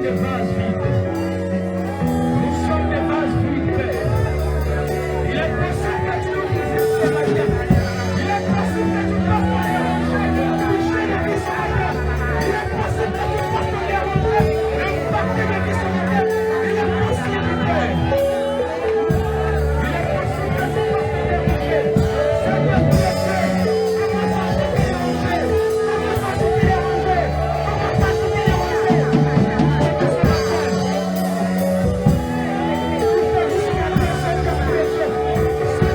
des vases vides. Nous sommes des vases vides, Père. Il est possible que tu nous visites ce matin. Il est possible que tu passes ton déranger, toucher les vies ce matin. Il est possible que tu passes ton déranger, impacter les vies ce matin. Il est possible, Père. Il est possible que tu passes ton déranger. Seigneur, tu es Dieu. Commence à te déranger. Commence à te déranger. Commence à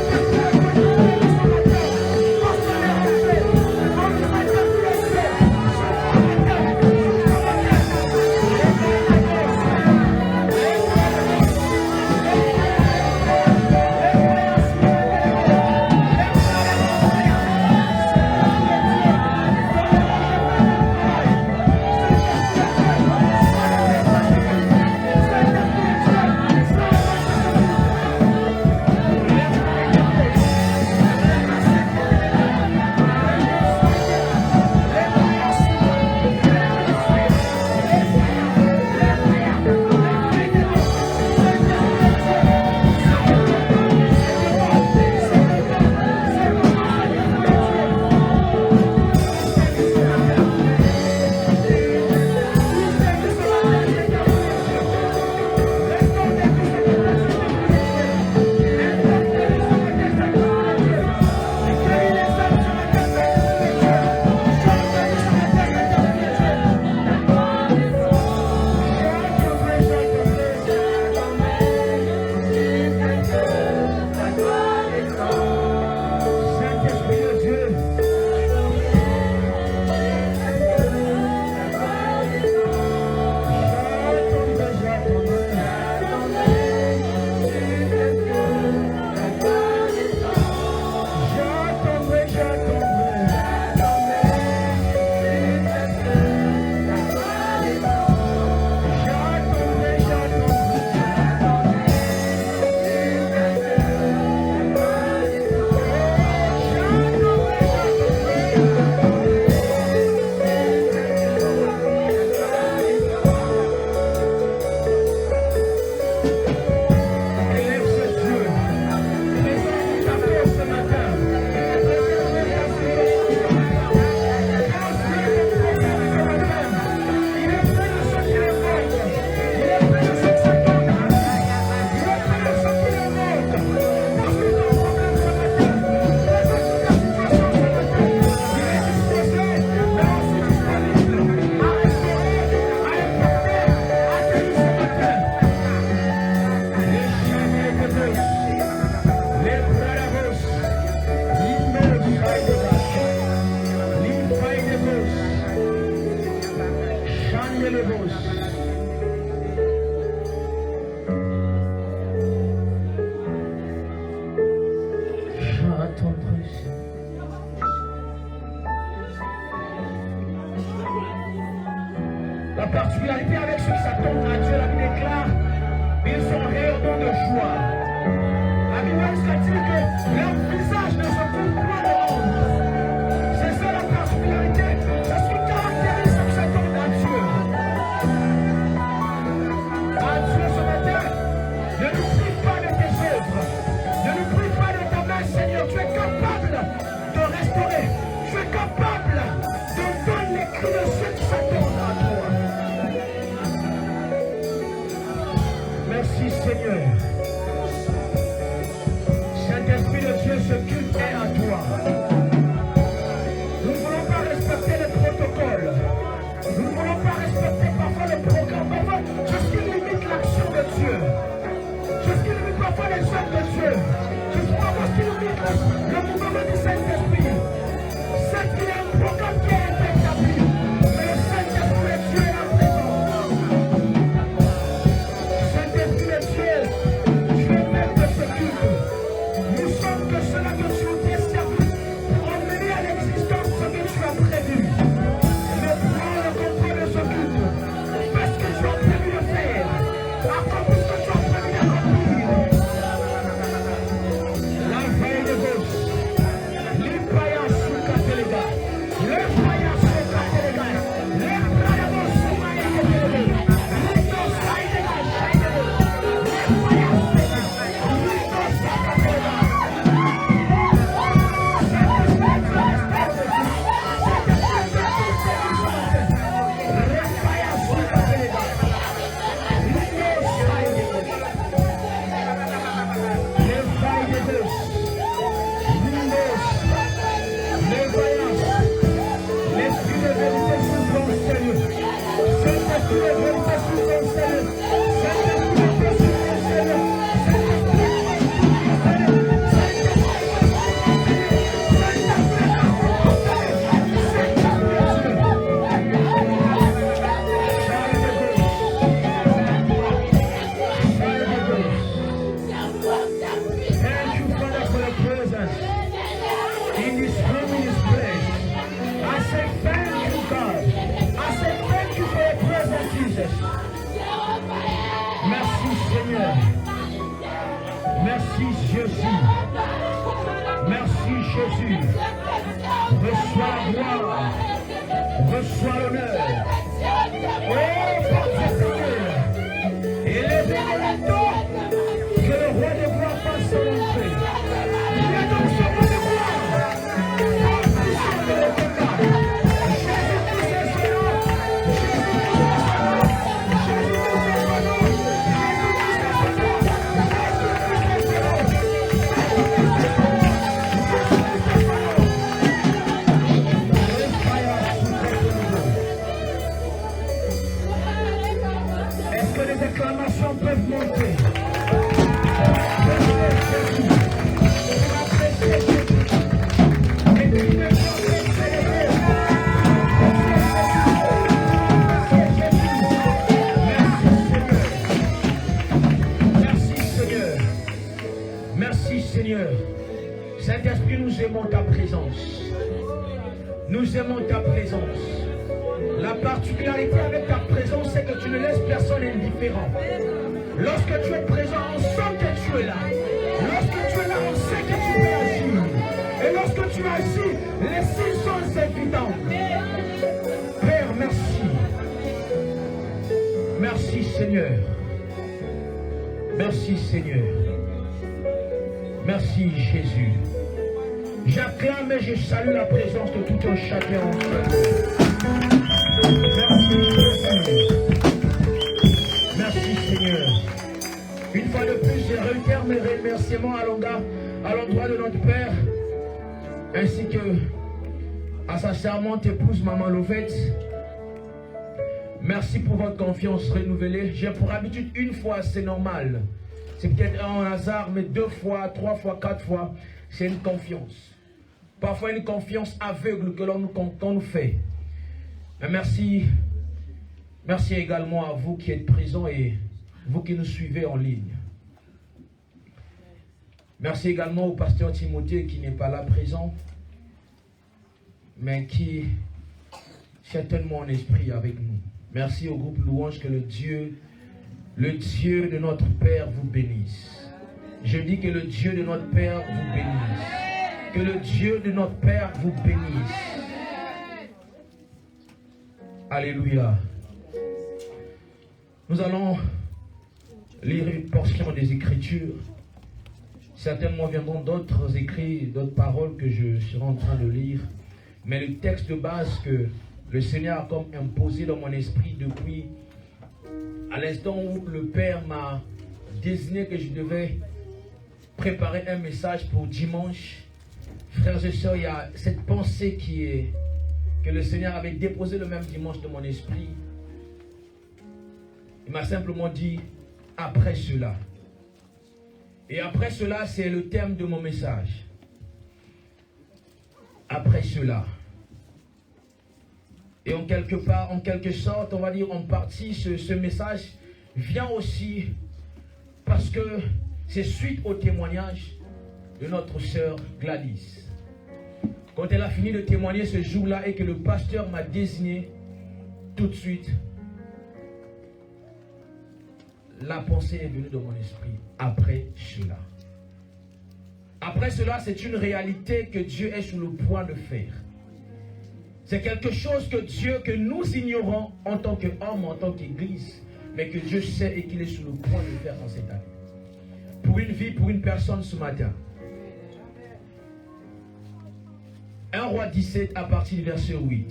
te déranger. La particularité avec ceux qui s'attendent à Dieu, la Bible déclare, ils sont rayonnants de joie. La Bible dit que leur visage ne se couvre pas de honte. C'est ça la particularité, c'est ce qui caractérise ceux qui s'attendent à Dieu. À Dieu ce matin, ne nous prive pas de tes œuvres, ne nous prive pas de ta main, Seigneur. Tu es capable de restaurer, tu es capable de donner les cris de ceux qui s'attendent à toi. Merci Seigneur. Saint-Esprit de Dieu, ce culte est à toi. Nous ne voulons pas respecter les protocoles. Nous ne voulons pas respecter parfois le programme. Parfois, c'est ce qui limite l'action de Dieu. C'est ce qui limite parfois les œuvres de Dieu. C'est parfois ce qui limite le mouvement du Saint-Esprit. C'est qu'il y a un programme qui est établi. Mais le Saint-Esprit de Dieu est là présent. Saint-Esprit de Dieu, Seigneur. Merci Jésus. Merci Jésus. Reçois la gloire. Reçois l'honneur. Oh, Seigneur. Élevez le dos. Que le roi de gloire fasse son entrée. Il est dans ce roi de gloire. Est-ce que les acclamations peuvent monter? Seigneur, Saint-Esprit, nous aimons ta présence. Nous aimons ta présence. La particularité avec ta présence, c'est que tu ne laisses personne indifférent. Lorsque tu es présent, on sent que tu es là. Lorsque tu es là, on sait que tu peux agir. Et lorsque tu agis, les signes sont évidents. Père, merci. Merci Seigneur. Merci Seigneur. Merci Jésus. J'acclame et je salue la présence de tout un chacun en soi. Merci Jésus. Merci Seigneur. Une fois de plus, je réitère mes remerciements à l'endroit de notre Père, ainsi que à sa charmante épouse Maman Lovette. Merci pour votre confiance renouvelée. J'ai pour habitude une fois, c'est normal. C'est peut-être un hasard, mais 2 fois, 3 fois, 4 fois, c'est une confiance. Parfois une confiance aveugle que qu'on nous fait. Mais merci. Merci également à vous qui êtes présents et vous qui nous suivez en ligne. Merci également au pasteur Timothée qui n'est pas là présent, mais qui certainement en esprit avec nous. Merci au groupe Louange, que le Dieu de notre Père vous bénisse. Je dis que le Dieu de notre Père vous bénisse. Que le Dieu de notre Père vous bénisse. Alléluia. Nous allons lire une portion des Écritures. Certainement viendront d'autres écrits, d'autres paroles que je serai en train de lire. Mais le texte de base que le Seigneur a comme imposé dans mon esprit depuis à l'instant où le Père m'a désigné que je devais préparer un message pour dimanche. Frères et sœurs, il y a cette pensée que le Seigneur avait déposée le même dimanche dans mon esprit. Il m'a simplement dit, après cela. Et après cela, c'est le thème de mon message. Après cela. Et en quelque sorte, on va dire en partie, ce message vient aussi parce que c'est suite au témoignage de notre sœur Gladys. Quand elle a fini de témoigner ce jour-là et que le pasteur m'a désigné, tout de suite, la pensée est venue dans mon esprit. Après cela. Après cela, c'est une réalité que Dieu est sur le point de faire. C'est quelque chose que nous ignorons en tant qu'homme, en tant qu'église, mais que Dieu sait et qu'il est sur le point de faire dans cette année. Pour une vie, pour une personne ce matin. 1 Roi 17 à partir du verset 8.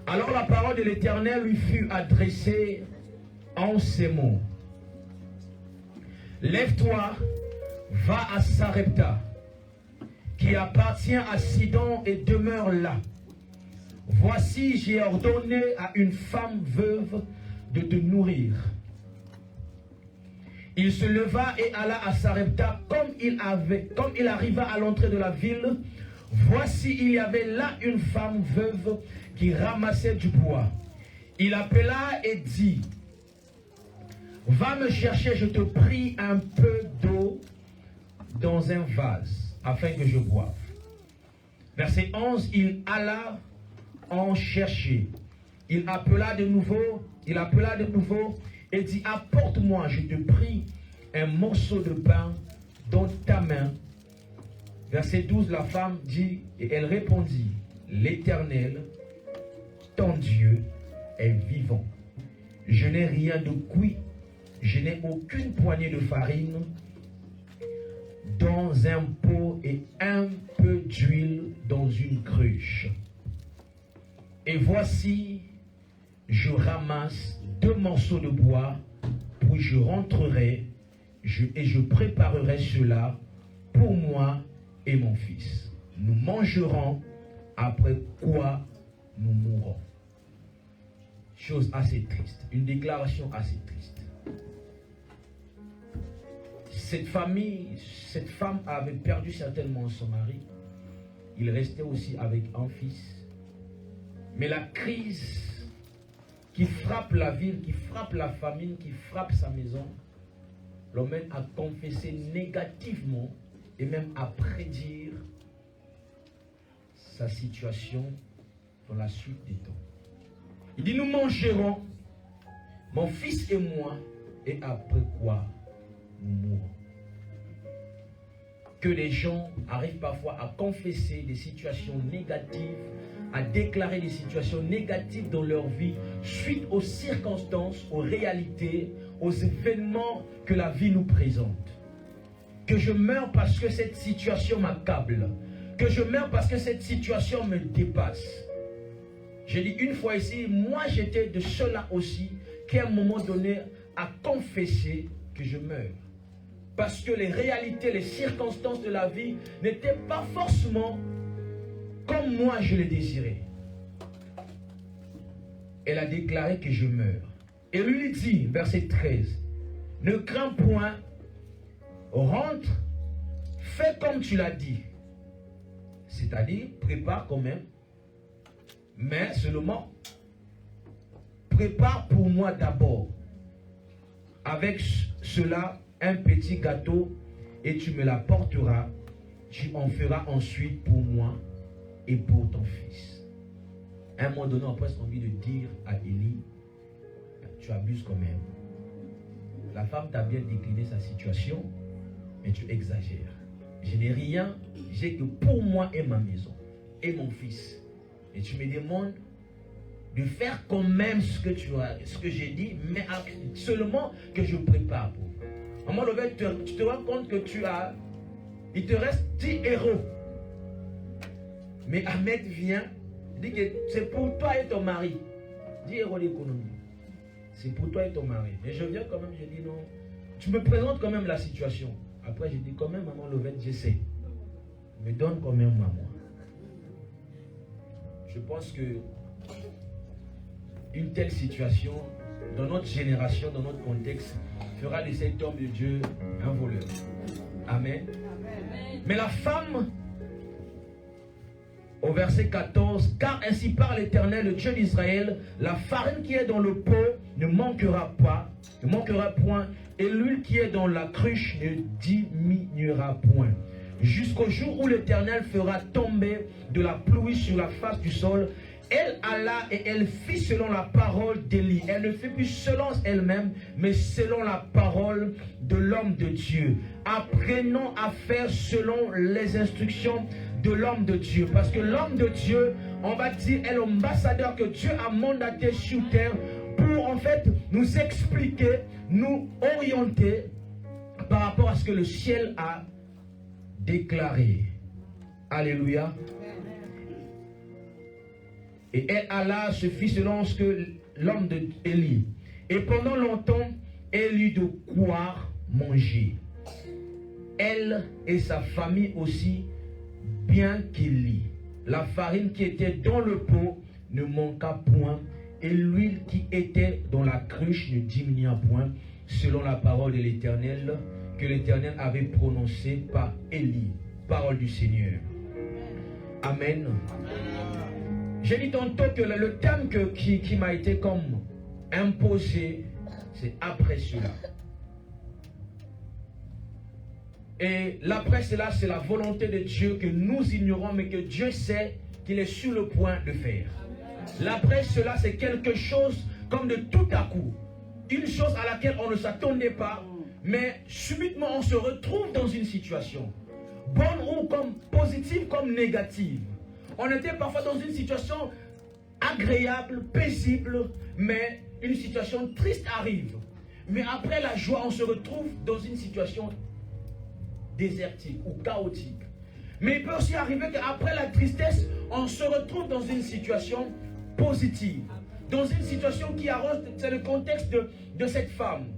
Alors la parole de l'Éternel lui fut adressée en ces mots. Lève-toi, va à Sarepta, qui appartient à Sidon, et demeure là. Voici, j'ai ordonné à une femme veuve de te nourrir. Il se leva et alla à Sarepta. Comme il arriva à l'entrée de la ville, voici, il y avait là une femme veuve qui ramassait du bois. Il appela et dit, va me chercher, je te prie, un peu d'eau dans un vase, afin que je boive. Verset 11, il alla en chercher. Il appela de nouveau, et dit, apporte-moi, je te prie, un morceau de pain dans ta main. Verset 12, la femme dit, et elle répondit, l'Éternel, ton Dieu, est vivant. Je n'ai rien de cuit, je n'ai aucune poignée de farine dans un pot et un peu d'huile dans une cruche. Et voici, je ramasse 2 morceaux de bois, puis je rentrerai et je préparerai cela pour moi et mon fils. Nous mangerons, après quoi nous mourrons. Chose assez triste, une déclaration assez triste. Cette femme avait perdu certainement son mari. Il restait aussi avec un fils. Mais la crise qui frappe la ville, qui frappe la famille, qui frappe sa maison, l'emmène à confesser négativement et même à prédire sa situation dans la suite des temps. Il dit, nous mangerons, mon fils et moi, et après quoi nous mourrons. Que les gens arrivent parfois à confesser des situations négatives, à déclarer des situations négatives dans leur vie, suite aux circonstances, aux réalités, aux événements que la vie nous présente. Que je meurs parce que cette situation m'accable. Que je meurs parce que cette situation me dépasse. J'ai dit une fois ici, moi j'étais de ceux-là aussi, qui à un moment donné a confessé que je meurs. Parce que les réalités, les circonstances de la vie n'étaient pas forcément comme moi je les désirais. Elle a déclaré que je meurs. Et lui dit, verset 13, ne crains point, rentre, fais comme tu l'as dit. C'est-à-dire, prépare quand même, mais seulement, prépare pour moi d'abord. Avec cela, un petit gâteau, et tu me l'apporteras. Tu en feras ensuite pour moi et pour ton fils. À un moment donné, on a presque envie de dire à Élie, tu abuses quand même. La femme t'a bien décliné sa situation, mais tu exagères. Je n'ai rien, j'ai que pour moi et ma maison, et mon fils. Et tu me demandes de faire quand même ce que j'ai dit, mais seulement que je prépare pour. À un moment donné, tu te rends compte que il te reste 10 héros. Mais Ahmed vient, dit que c'est pour toi et ton mari. 10 héros d'économie. C'est pour toi et ton mari. Mais je viens quand même, je dis non. Tu me présentes quand même la situation. Après, je dis quand même, maman Lovette, j'essaie. Me donne quand même maman. Je pense que une telle situation, dans notre génération, dans notre contexte, fera de cet homme de Dieu un voleur. Amen. Amen. Mais la femme, au verset 14, car ainsi parle l'Éternel, le Dieu d'Israël, la farine qui est dans le pot ne manquera point, et l'huile qui est dans la cruche ne diminuera point. Jusqu'au jour où l'Éternel fera tomber de la pluie sur la face du sol. Elle alla et elle fit selon la parole d'Élie. Elle ne fit plus selon elle-même, mais selon la parole de l'homme de Dieu. Apprenons à faire selon les instructions de l'homme de Dieu. Parce que l'homme de Dieu, on va dire, est l'ambassadeur que Dieu a mandaté sur terre pour en fait nous expliquer, nous orienter par rapport à ce que le ciel a déclaré. Alléluia. Et elle alla, se fit selon ce que l'homme de Élie. Et pendant longtemps, elle eut de quoi manger. Elle et sa famille aussi, bien qu'Élie. La farine qui était dans le pot ne manqua point, et l'huile qui était dans la cruche ne diminua point, selon la parole de l'Éternel, que l'Éternel avait prononcée par Élie. Parole du Seigneur. Amen. J'ai dit tantôt que le thème qui m'a été comme imposé, c'est après cela. Et l'après cela, c'est la volonté de Dieu que nous ignorons, mais que Dieu sait qu'il est sur le point de faire. L'après cela, c'est quelque chose comme de tout à coup. une chose à laquelle on ne s'attendait pas, mais subitement on se retrouve dans une situation, bonne ou comme positive comme négative. On était parfois dans une situation agréable, paisible, mais une situation triste arrive. Mais après la joie, on se retrouve dans une situation désertique ou chaotique. Mais il peut aussi arriver qu'après la tristesse, on se retrouve dans une situation positive. Dans une situation qui arrange, c'est le contexte de cette femme.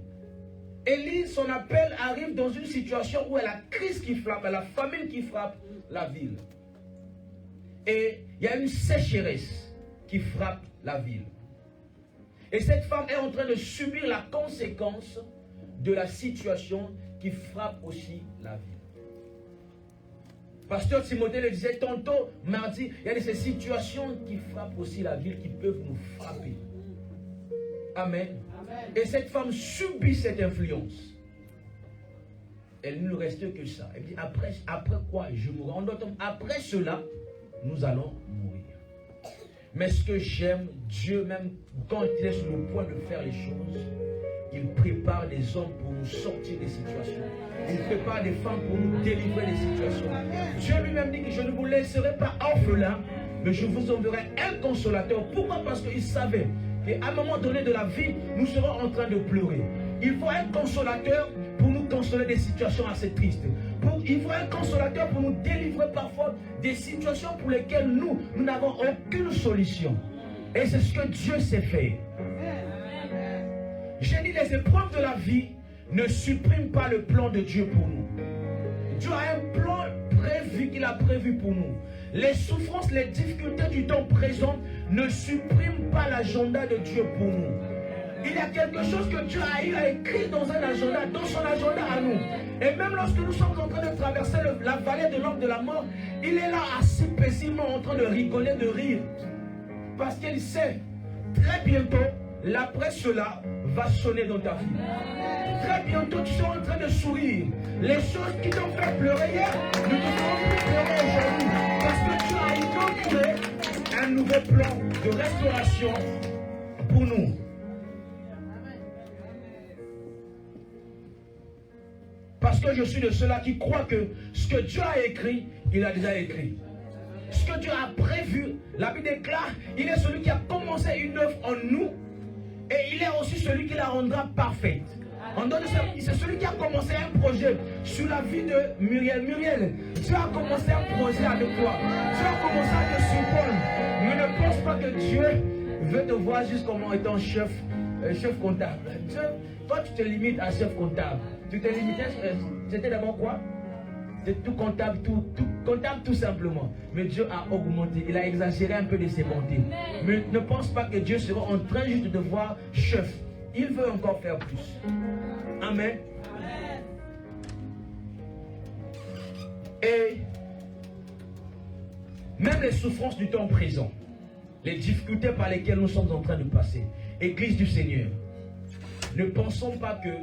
Élie, son appel arrive dans une situation où elle a la crise qui frappe, la famine qui frappe la ville. Et il y a une sécheresse qui frappe la ville. Et cette femme est en train de subir la conséquence de la situation qui frappe aussi la ville. Pasteur Timothée le disait tantôt, mardi, il y a ces situations qui frappent aussi la ville, qui peuvent nous frapper. Amen. Amen. Et cette femme subit cette influence. Elle ne reste que ça. Elle dit, après quoi je mourrai. Après cela, nous allons mourir. Mais ce que j'aime, Dieu même, quand il est sur le point de faire les choses, il prépare des hommes pour nous sortir des situations. Il prépare des femmes pour nous délivrer des situations. Dieu lui-même dit que je ne vous laisserai pas orphelins, mais je vous enverrai un consolateur. Pourquoi? Parce qu'il savait qu'à un moment donné de la vie, nous serons en train de pleurer. Il faut un consolateur pour nous consoler des situations assez tristes. Il faut un consolateur pour nous délivrer parfois des situations pour lesquelles nous n'avons aucune solution. Et c'est ce que Dieu sait faire. J'ai dit, les épreuves de la vie ne suppriment pas le plan de Dieu pour nous. Dieu a un plan prévu qu'il a prévu pour nous. Les souffrances, les difficultés du temps présent ne suppriment pas l'agenda de Dieu pour nous. Il y a quelque chose que Dieu a écrit dans un agenda, dans son agenda à nous. Et même lorsque nous sommes en train de traverser la vallée de l'ombre de la mort, il est là assis paisiblement en train de rigoler, de rire. Parce qu'il sait, très bientôt, l'après cela va sonner dans ta vie. Très bientôt, tu seras en train de sourire. Les choses qui t'ont fait pleurer hier ne te feront plus pleurer aujourd'hui. Parce que Dieu a inauguré un nouveau plan de restauration pour nous. Parce que je suis de ceux-là qui croient que ce que Dieu a écrit, il a déjà écrit. Ce que Dieu a prévu, la Bible déclare, il est celui qui a commencé une œuvre en nous et il est aussi celui qui la rendra parfaite. C'est celui qui a commencé un projet sur la vie de Muriel. Muriel, Dieu a commencé un projet avec toi. Dieu a commencé à te surprendre. Mais ne pense pas que Dieu veut te voir juste comme étant chef comptable. Dieu, toi, tu te limites à chef comptable. Tu te limitais, c'était d'abord quoi? C'est tout comptable, tout simplement. Mais Dieu a augmenté, il a exagéré un peu de ses bontés. Mais ne pense pas que Dieu sera en train juste de voir chef. Il veut encore faire plus. Amen. Et même les souffrances du temps présent, les difficultés par lesquelles nous sommes en train de passer, Église du Seigneur, ne pensons pas que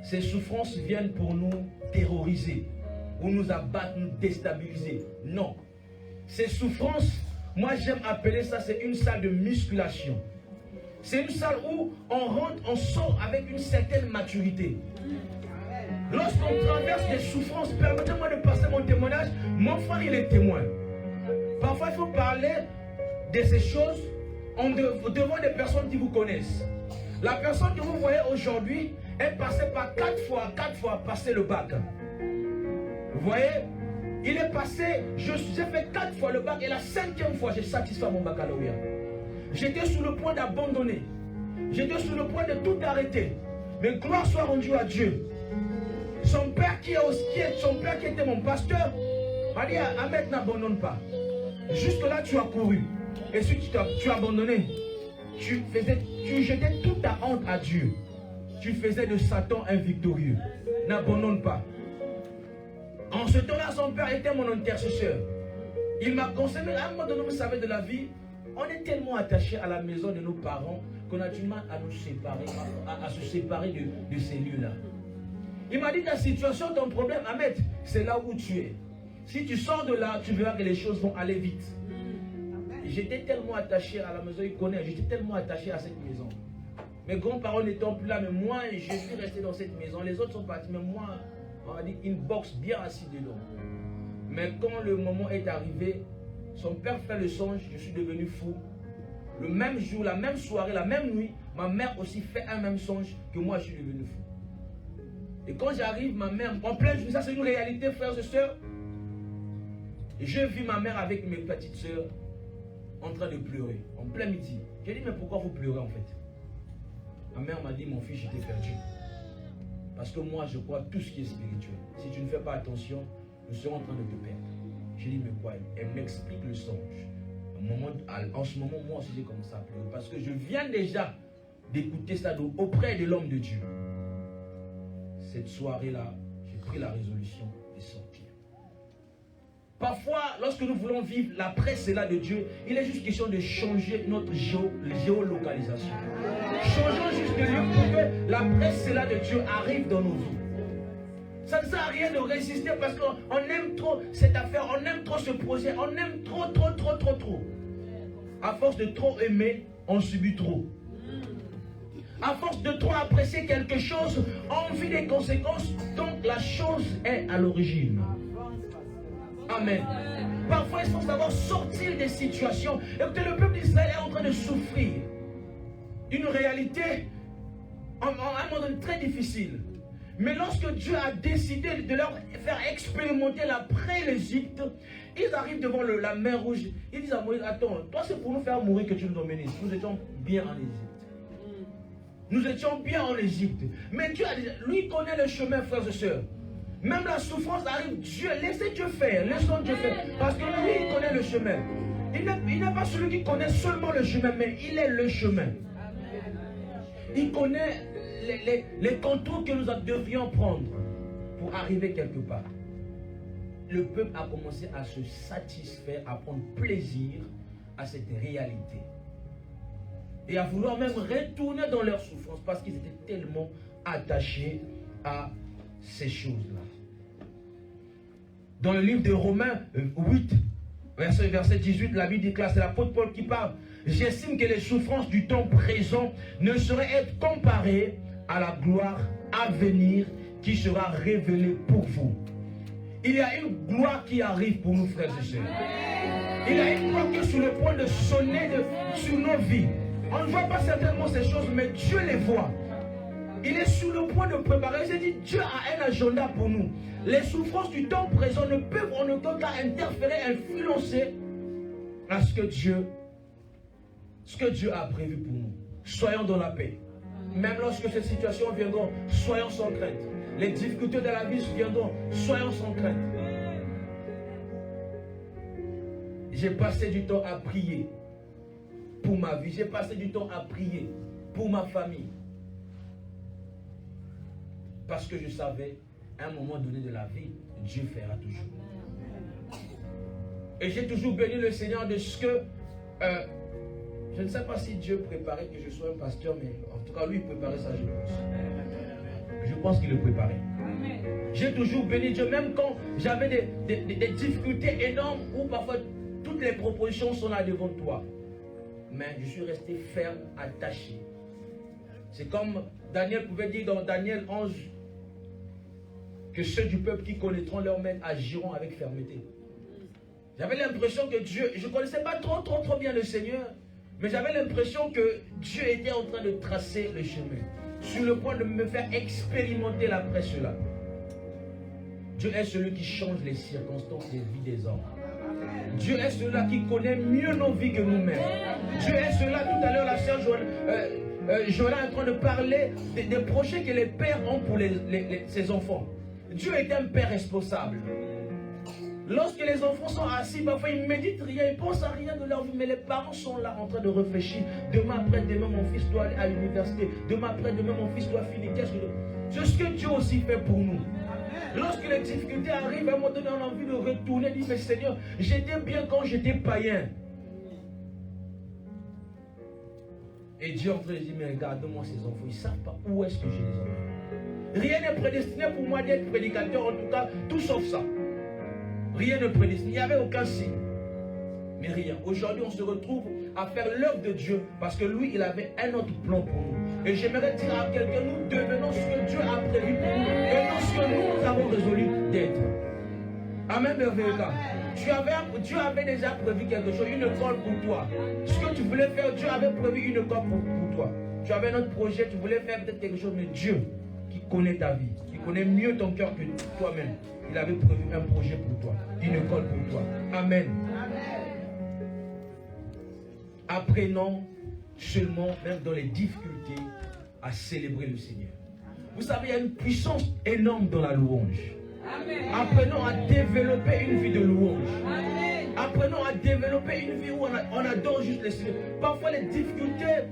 ces souffrances viennent pour nous terroriser, ou nous abattre, nous déstabiliser. Non. Ces souffrances, moi j'aime appeler ça, c'est une salle de musculation. C'est une salle où on rentre, on sort avec une certaine maturité. Lorsqu'on traverse des souffrances, permettez-moi de passer mon témoignage. Mon frère, il est témoin. Parfois, il faut parler de ces choses devant des personnes qui vous connaissent. La personne que vous voyez aujourd'hui est passée par 4 fois passer le bac. Vous voyez, il est passé, j'ai fait 4 fois le bac et la 5e fois, j'ai satisfait mon baccalauréat. J'étais sur le point d'abandonner. J'étais sur le point de tout arrêter. Mais gloire soit rendue à Dieu. Son père qui était mon pasteur m'a dit, Ahmed, n'abandonne pas. Jusque là, tu as couru. Et si tu as abandonné, tu jetais toute ta honte à Dieu. Tu faisais de Satan un victorieux. N'abandonne pas. En ce temps-là, son père était mon intercesseur. Il m'a conseillé, à un moment donné, vous savez, de la vie, on est tellement attaché à la maison de nos parents qu'on a du mal à nous séparer, à se séparer de ces lieux-là. Il m'a dit, ta situation, ton problème, Ahmed, c'est là où tu es. Si tu sors de là, tu verras que les choses vont aller vite. J'étais tellement attaché à la maison, il connaît, j'étais tellement attaché à cette maison. Mes grands-parents n'étant plus là, mais moi, je suis resté dans cette maison. Les autres sont partis, mais moi, on a dit une box bien assis dedans. Mais quand le moment est arrivé, son père fait le songe, je suis devenu fou. Le même jour, la même soirée, la même nuit, ma mère aussi fait un même songe que moi, je suis devenu fou. Et quand j'arrive, ma mère, en pleine journée, ça c'est une réalité, frères et sœurs. Je vis ma mère avec mes petites sœurs en train de pleurer, en plein midi. J'ai dit, mais pourquoi vous pleurez en fait? Ma mère m'a dit, mon fils, je t'ai perdu. Parce que moi, je crois tout ce qui est spirituel. Si tu ne fais pas attention, nous serons en train de te perdre. J'ai dit, mais quoi? Elle m'explique le songe. En ce moment, moi aussi, j'ai commencé à pleurer. Parce que je viens déjà d'écouter ça auprès de l'homme de Dieu. Cette soirée-là, j'ai pris la résolution de sortir. Parfois, lorsque nous voulons vivre la précédente de Dieu, il est juste question de changer notre géolocalisation. Changeons juste de lieu pour que la précédente de Dieu arrive dans nos vies. Ça ne sert à rien de résister parce qu'on aime trop cette affaire, on aime trop ce projet, on aime trop. À force de trop aimer, on subit trop. À force de trop apprécier quelque chose, on vit des conséquences. Donc la chose est à l'origine. Amen. Parfois, il faut savoir sortir des situations. Écoutez, le peuple d'Israël est en train de souffrir une réalité à un moment donné très difficile. Mais lorsque Dieu a décidé de leur faire expérimenter l'après-l'Égypte, ils arrivent devant la mer Rouge. Ils disent à Moïse, attends, toi c'est pour nous faire mourir que tu nous emmènes ici. Nous étions bien en Égypte. Nous étions bien en Égypte. Mais Dieu, lui connaît le chemin, frères et sœurs. Même la souffrance arrive, Dieu, laissez Dieu faire, laissons Dieu faire. Parce que lui, il connaît le chemin. Il n'est pas celui qui connaît seulement le chemin, mais il est le chemin. Il connaît les contours que nous devions prendre pour arriver quelque part. Le peuple a commencé à se satisfaire, à prendre plaisir à cette réalité. Et à vouloir même retourner dans leur souffrance parce qu'ils étaient tellement attachés à ces choses-là. Dans le livre de Romains 8, verset 18, la Bible déclare, c'est l'apôtre Paul qui parle. J'estime que les souffrances du temps présent ne sauraient être comparées à la gloire à venir qui sera révélée pour vous. Il y a une gloire qui arrive pour nous, frères et sœurs. Il y a une gloire qui est sur le point de sonner sur nos vies. On ne voit pas certainement ces choses, mais Dieu les voit. Il est sur le point de préparer. J'ai dit, Dieu a un agenda pour nous. Les souffrances du temps présent ne peuvent en aucun cas interférer, influencer à ce que Dieu a prévu pour nous. Soyons dans la paix. Même lorsque ces situations viendront, soyons sans crainte. Les difficultés de la vie viendront, soyons sans crainte. J'ai passé du temps à prier pour ma vie. J'ai passé du temps à prier pour ma famille. Parce que je savais, à un moment donné de la vie, Dieu fera toujours. Et j'ai toujours béni le Seigneur de ce que... je ne sais pas si Dieu préparait que je sois un pasteur, mais en tout cas, lui, il préparait ça, je pense. Je pense qu'il le préparait. J'ai toujours béni Dieu, même quand j'avais des difficultés énormes, où parfois toutes les propositions sont là devant toi. Mais je suis resté ferme, attaché. C'est comme Daniel pouvait dire dans Daniel 11, que ceux du peuple qui connaîtront leur maître agiront avec fermeté. J'avais l'impression que Dieu, je ne connaissais pas trop bien le Seigneur, mais j'avais l'impression que Dieu était en train de tracer le chemin, sur le point de me faire expérimenter l'après cela. Dieu est celui qui change les circonstances des vies des hommes. Dieu est celui-là qui connaît mieux nos vies que nous-mêmes. Dieu est celui-là, tout à l'heure, la sœur Joël est en train de parler des projets que les pères ont pour ses enfants. Dieu est un père responsable. Lorsque les enfants sont assis, parfois ils ne méditent rien, ils ne pensent à rien de leur vie, mais les parents sont là en train de réfléchir. Demain après-demain, mon fils doit aller à l'université. Demain après-demain, mon fils doit finir. C'est ce que Dieu aussi fait pour nous. Lorsque les difficultés arrivent, à un moment donné, on a envie de retourner, dire, mais Seigneur, j'étais bien quand j'étais païen. Et Dieu est en train de dire, mais regarde-moi ces enfants, ils ne savent pas où est-ce que je les emmène. Rien n'est prédestiné pour moi d'être prédicateur, en tout cas, tout sauf ça. Rien ne prédestiné, il n'y avait aucun signe. Mais rien. Aujourd'hui, on se retrouve à faire l'œuvre de Dieu parce que lui, il avait un autre plan pour nous. Et j'aimerais dire à quelqu'un, nous devenons ce que Dieu a prévu pour nous et non ce que nous avons résolu d'être. Amen, merveilleux. Dieu avait déjà prévu quelque chose, une école pour toi. Ce que tu voulais faire, Dieu avait prévu une école pour toi. Tu avais un autre projet, tu voulais faire peut-être quelque chose, mais Dieu, qui connaît ta vie, qui connaît mieux ton cœur que toi-même, il avait prévu un projet pour toi, une école pour toi. Amen. Apprenons seulement, même dans les difficultés, à célébrer le Seigneur. Vous savez, il y a une puissance énorme dans la louange. Apprenons à développer une vie de louange. Apprenons à développer une vie où on adore juste le Seigneur. Parfois les difficultés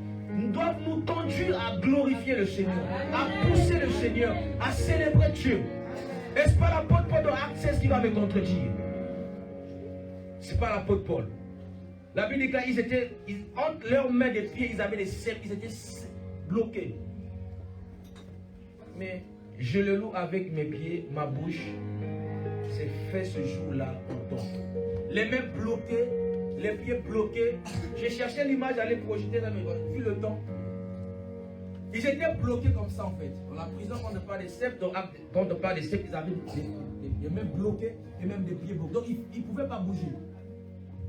doivent nous conduire à glorifier le Seigneur, à pousser le Seigneur, à célébrer Dieu. Est-ce pas l'apôtre Paul dans Acte 16 qui va me contredire? C'est pas l'apôtre Paul. La Bible dit que entre leurs mains et pieds, ils avaient des cercles, ils étaient bloqués. Mais je le loue avec mes pieds, ma bouche. C'est fait ce jour-là autant. Les mains bloquées, les pieds bloqués. J'ai cherché l'image, j'allais projeter là, mais vu le temps. Ils étaient bloqués comme ça en fait. Dans la prison, quand on parle des sceptres, quand on parle des sceptres, ils avaient les mains bloquées et même des pieds bloqués. Donc ils ne pouvaient pas bouger.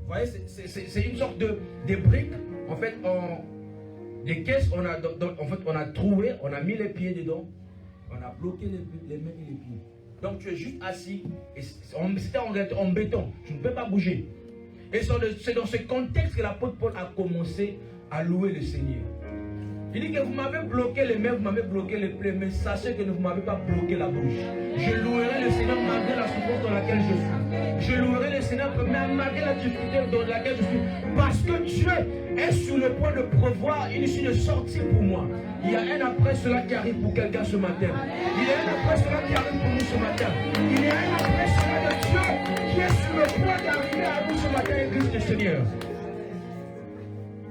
Vous voyez, c'est une sorte de briques. En fait, des caisses, on a troué, on a mis les pieds dedans. On a bloqué les mains et les pieds. Donc tu es juste assis. C'était en béton. Tu ne peux pas bouger. Et c'est dans ce contexte que l'apôtre Paul a commencé à louer le Seigneur. Il dit que vous m'avez bloqué les mains, vous m'avez bloqué les pieds, mais sachez que vous ne m'avez pas bloqué la bouche. Je louerai le Seigneur malgré la souffrance dans laquelle je suis. Je louerai le Seigneur malgré la difficulté dans laquelle je suis. Parce que Dieu est sur le point de prévoir une issue de sortie pour moi. Il y a un après cela qui arrive pour quelqu'un ce matin. Il y a un après cela qui arrive pour nous ce matin. Il y a un après cela de Dieu qui est sur le point d'arriver à nous ce matin, Église du Seigneur.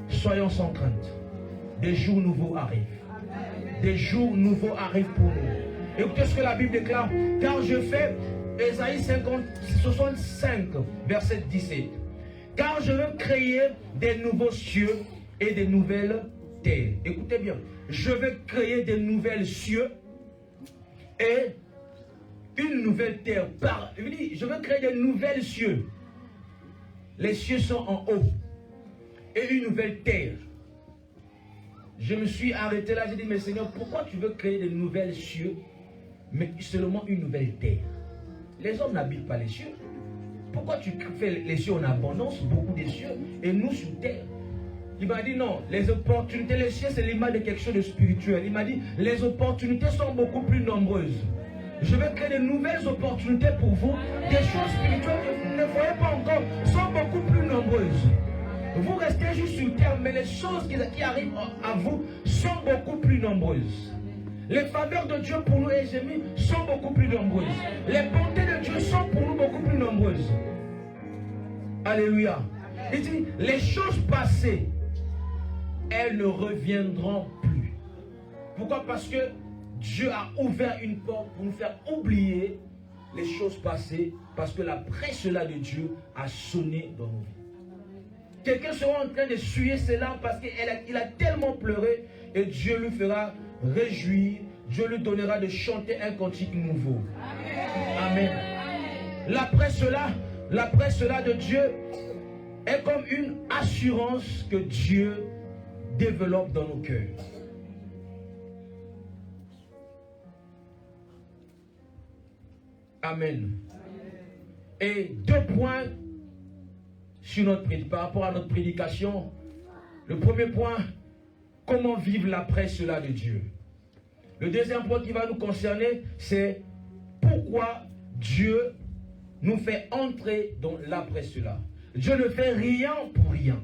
Soyons sans crainte. Des jours nouveaux arrivent. Des jours nouveaux arrivent pour nous. Écoutez ce que la Bible déclare. Car je fais, Ésaïe 65, verset 17. Car je veux créer des nouveaux cieux et des nouvelles terres. Écoutez bien. Je veux créer des nouvelles cieux et une nouvelle terre. Je veux créer des nouvelles cieux. Les cieux sont en haut. Et une nouvelle terre. Je me suis arrêté là, j'ai dit, mais Seigneur, pourquoi tu veux créer de nouvelles cieux, mais seulement une nouvelle terre? Les hommes n'habitent pas les cieux. Pourquoi tu fais les cieux en abondance, beaucoup de cieux, et nous sur terre? Il m'a dit non, les opportunités, les cieux, c'est l'image de quelque chose de spirituel. Il m'a dit, les opportunités sont beaucoup plus nombreuses. Je vais créer de nouvelles opportunités pour vous, des choses spirituelles que vous ne voyez pas encore, sont beaucoup plus nombreuses. Vous restez juste sur terre, mais les choses qui arrivent à vous sont beaucoup plus nombreuses. Les faveurs de Dieu pour nous, et j'ai mis, sont beaucoup plus nombreuses. Les bontés de Dieu sont pour nous beaucoup plus nombreuses. Alléluia. Il dit, les choses passées, elles ne reviendront plus. Pourquoi? Parce que Dieu a ouvert une porte pour nous faire oublier les choses passées, parce que la presse-là de Dieu a sonné dans nos vies. Quelqu'un sera en train de suer ses larmes parce qu'il a tellement pleuré et Dieu lui fera réjouir. Dieu lui donnera de chanter un cantique nouveau. Amen. L'après cela de Dieu est comme une assurance que Dieu développe dans nos cœurs. Amen. Et 2 points par rapport à notre prédication. Le premier point, comment vivre l'après cela de Dieu. Le deuxième point qui va nous concerner, c'est pourquoi Dieu nous fait entrer dans l'après cela. Dieu ne fait rien pour rien.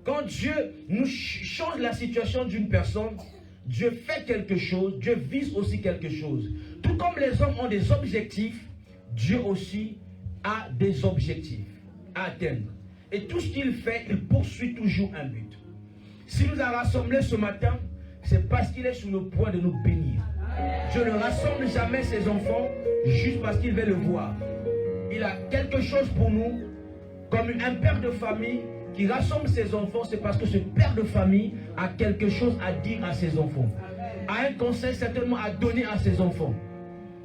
Quand Dieu nous change la situation d'une personne, Dieu fait quelque chose, Dieu vise aussi quelque chose. Tout comme les hommes ont des objectifs, Dieu aussi a des objectifs à atteindre. Et tout ce qu'il fait, il poursuit toujours un but. S'il nous a rassemblés ce matin, c'est parce qu'il est sur le point de nous bénir. Dieu ne rassemble jamais ses enfants juste parce qu'il veut le voir. Il a quelque chose pour nous, comme un père de famille qui rassemble ses enfants, c'est parce que ce père de famille a quelque chose à dire à ses enfants. A un conseil certainement à donner à ses enfants.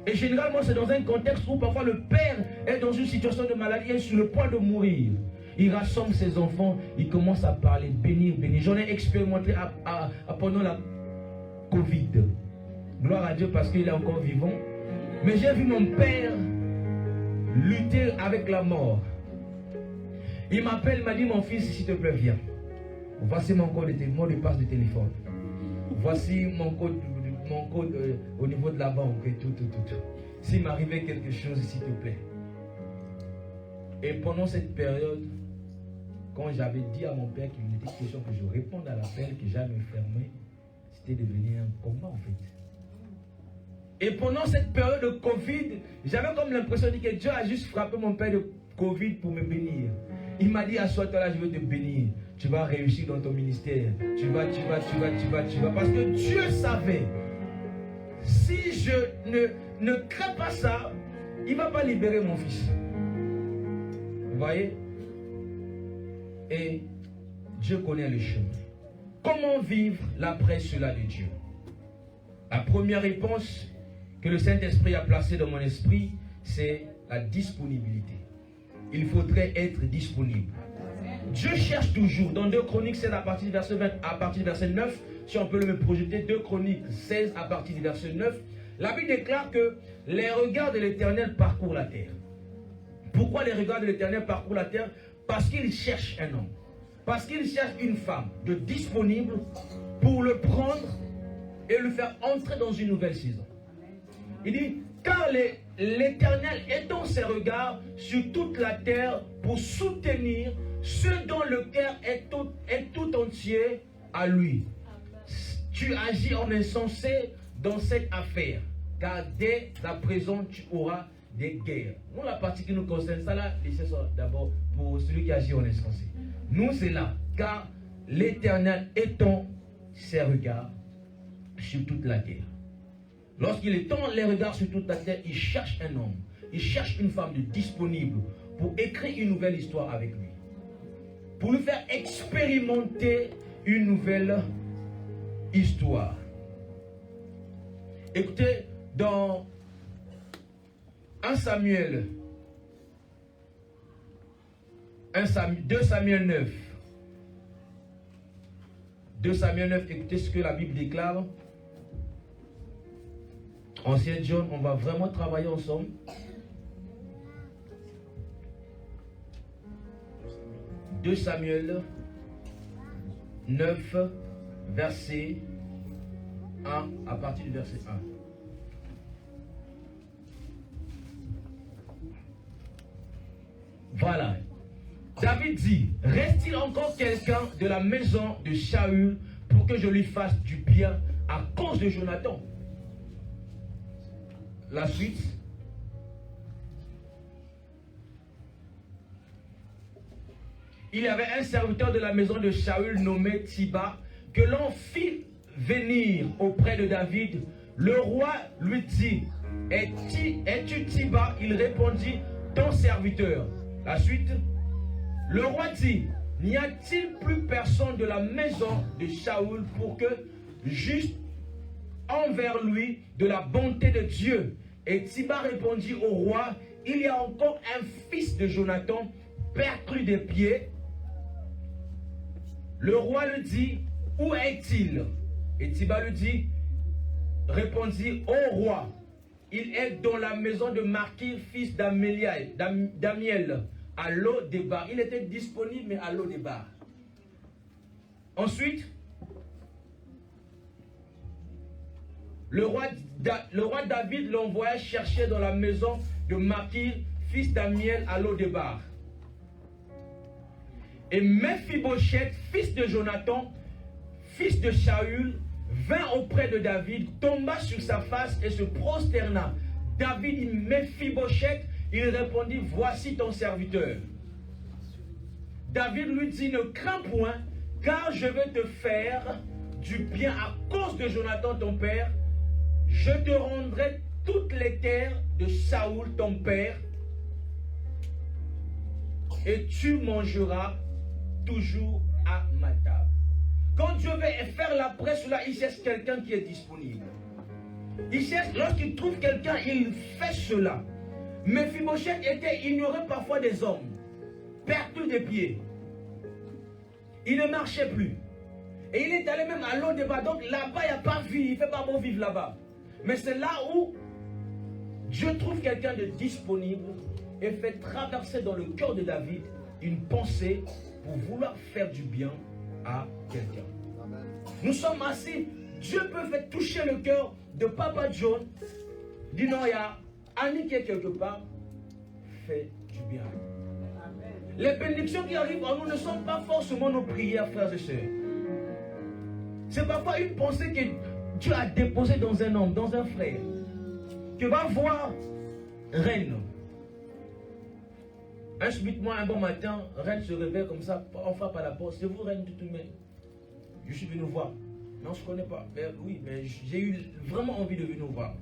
Et généralement, c'est dans un contexte où parfois le père est dans une situation de maladie et est sur le point de mourir. Il rassemble ses enfants, il commence à parler, bénir, bénir. J'en ai expérimenté pendant la Covid. Gloire à Dieu parce qu'il est encore vivant. Mais j'ai vu mon père lutter avec la mort. Il m'appelle, il m'a dit, mon fils, s'il te plaît, viens. Voici mon code de passe de téléphone. Voici mon code au niveau de la banque et tout. S'il m'arrivait quelque chose, s'il te plaît. Et pendant cette période, quand j'avais dit à mon père qu'il était question que je réponde à l'appel, que j'allais me fermer, c'était devenu un combat en fait. Et pendant cette période de Covid, j'avais comme l'impression que Dieu a juste frappé mon père de Covid pour me bénir. Il m'a dit, assois-toi là, je vais te bénir. Tu vas réussir dans ton ministère. Tu vas. Parce que Dieu savait, si je ne crée pas ça, il ne va pas libérer mon fils. Vous voyez? Et Dieu connaît le chemin. Comment vivre l'après cela de Dieu? La première réponse que le Saint-Esprit a placée dans mon esprit, c'est la disponibilité. Il faudrait être disponible. Dieu cherche toujours, dans 2 Chroniques 16 à partir du verset 20, à partir du verset 9, si on peut le projeter, 2 Chroniques 16 à partir du verset 9, la Bible déclare que les regards de l'Éternel parcourent la terre. Pourquoi les regards de l'Éternel parcourent la terre? Parce qu'il cherche un homme. Parce qu'il cherche une femme de disponible pour le prendre et le faire entrer dans une nouvelle saison. Il dit, car l'Éternel étend ses regards sur toute la terre pour soutenir ceux dont le cœur est tout entier à lui. Tu agis en insensé dans cette affaire, car dès à présent tu auras des guerres. Nous, la partie qui nous concerne, ça là, laissez ça d'abord pour celui qui agit en insensé. Nous, c'est là, car l'Éternel étend ses regards sur toute la terre. Lorsqu'il étend les regards sur toute la terre, il cherche un homme, il cherche une femme disponible pour écrire une nouvelle histoire avec lui. Pour lui faire expérimenter une nouvelle histoire. Écoutez, dans 2 Samuel 9. 2 Samuel 9, écoutez ce que la Bible déclare. Ancien John, on va vraiment travailler ensemble. 2 Samuel 9, verset 1, à partir du verset 1. Voilà. David dit, reste-t-il encore quelqu'un de la maison de Saül pour que je lui fasse du bien à cause de Jonathan? La suite. Il y avait un serviteur de la maison de Saül nommé Tiba que l'on fit venir auprès de David. Le roi lui dit, es-tu Tiba? Il répondit, ton serviteur. La suite. Le roi dit, n'y a-t-il plus personne de la maison de Saül pour que juste envers lui de la bonté de Dieu? Et Tiba répondit au roi, il y a encore un fils de Jonathan perclus des pieds. Le roi lui dit, où est-il? Et Tiba lui dit, répondit, ô roi, il est dans la maison de Marquis, fils d'Amiel, à Lo-Débar. Il était disponible, mais à Lo-Débar. Ensuite, le roi David l'envoya chercher dans la maison de Marquis, fils d'Amiel, à Lo-Débar. Et Mephibosheth, fils de Jonathan, fils de Saül, vint auprès de David, tomba sur sa face et se prosterna. David dit, Mephibosheth, il répondit, voici ton serviteur. David lui dit, ne crains point, car je vais te faire du bien à cause de Jonathan ton père. Je te rendrai toutes les terres de Saül ton père, et tu mangeras toujours à ma table. Quand Dieu veut faire la presse sur là, il cherche quelqu'un qui est disponible. Il cherche, lorsqu'il trouve quelqu'un, il fait cela. Mephibosheth était ignoré parfois des hommes, perdu des pieds. Il ne marchait plus. Et il est allé même à Lo-Débat. Donc là-bas, il n'y a pas vie, il ne fait pas bon vivre là-bas. Mais c'est là où Dieu trouve quelqu'un de disponible et fait traverser dans le cœur de David une pensée pour vouloir faire du bien à quelqu'un. Nous sommes assis, Dieu peut faire toucher le cœur de Papa John, dit non, il y a Annie qui est quelque part, fait du bien. Les bénédictions qui arrivent en nous ne sont pas forcément nos prières, frères et sœurs. C'est parfois une pensée que Dieu a déposée dans un homme, dans un frère, que va voir Reine. Subitement, un bon matin, Reine se réveille comme ça, on frappe à la porte. C'est vous, Reine, tout humain. Je suis venu voir. Non, je ne connais pas. Mais, oui, mais j'ai eu vraiment envie de venir voir.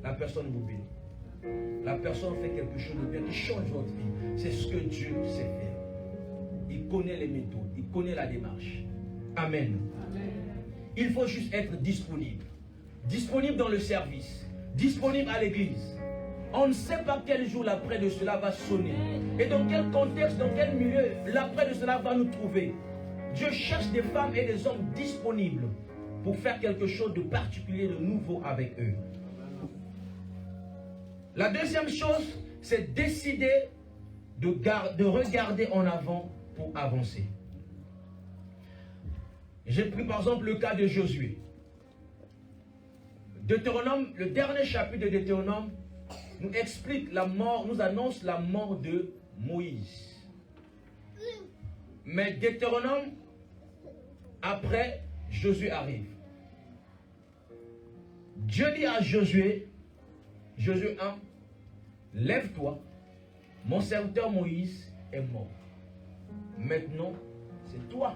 La personne vous bénit. La personne fait quelque chose de bien qui change votre vie. C'est ce que Dieu sait faire. Il connaît les méthodes, il connaît la démarche. Amen. Amen. Il faut juste être disponible. Disponible dans le service. Disponible à l'église. On ne sait pas quel jour l'après de cela va sonner. Et dans quel contexte, dans quel milieu l'après de cela va nous trouver. Dieu cherche des femmes et des hommes disponibles pour faire quelque chose de particulier, de nouveau avec eux. La deuxième chose, c'est décider de regarder en avant pour avancer. J'ai pris par exemple le cas de Josué. Deutéronome, le dernier chapitre de Deutéronome, nous explique la mort, nous annonce la mort de Moïse. Mais Deutéronome, après, Josué arrive. Dieu dit à Josué, Josué 1, lève-toi, mon serviteur Moïse est mort. Maintenant, c'est toi